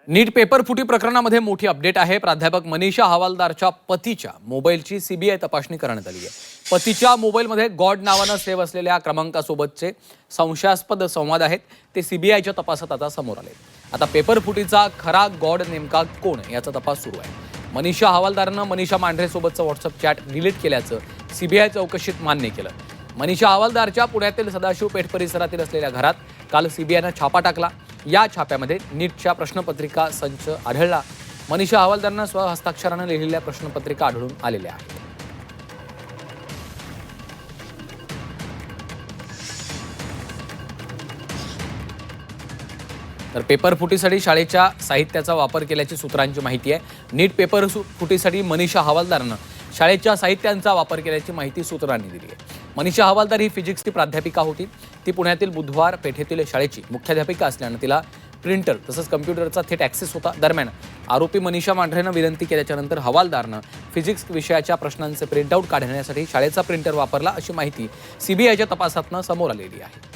नीट paper फुटी प्रकरणामध्ये मोठी अपडेट आहे। प्राध्यापक मनीषा हवालदारच्या पतीच्या मोबाईलची सीबीआय तपासणी करण्यात आली आहे। पतीच्या मोबाईलमध्ये गॉड नावानं सेव्ह असलेल्या क्रमांकासोबतचे संशयास्पद संवाद आहेत, ते सीबीआयच्या तपासात आता समोर आले। आता पेपर फुटीचा खरा गॉड नेमका कोण याचा तपास सुरू आहे। मनीषा हवालदारनं मनीषा मांढरेसोबतचं व्हॉट्सअप चॅट डिलीट केल्याचं सीबीआय चौकशीत मान्य केलं। मनीषा हवालदारच्या पुण्यातील सदाशिव पेठ परिसरातील असलेल्या घरात काल सीबीआयनं छापा टाकला। या छाप्यामध्ये नीटच्या प्रश्नपत्रिका संच आढळला। मनीषा हवालदारनं स्वहस्ताक्षरानं लिहिलेल्या प्रश्नपत्रिका आढळून आलेल्या आहेत। तर पेपर फुटीसाठी शाळेच्या साहित्याचा वापर केल्याची सूत्रांची माहिती आहे। नीट पेपर फुटीसाठी मनीषा हवालदारनं शाळेच्या साहित्यांचा वापर केल्याची माहिती सूत्रांनी दिली आहे। मनीषा हवालदार ही फिजिक्सची प्राध्यापिका होती। ती पुण्यातील बुधवार पेठेतील शाळेची मुख्याध्यापिका असल्यानं तिला प्रिंटर तसंच कम्प्युटरचा थेट ॲक्सेस होता। दरम्यान आरोपी मनीषा मांढरेनं विनंती केल्याच्या नंतर हवालदारनं फिजिक्स विषयाच्या प्रश्नांचे प्रिंटआउट काढण्यासाठी शाळेचा प्रिंटर वापरला, अशी माहिती सीबीआयच्या तपासातनं समोर आलेली आहे।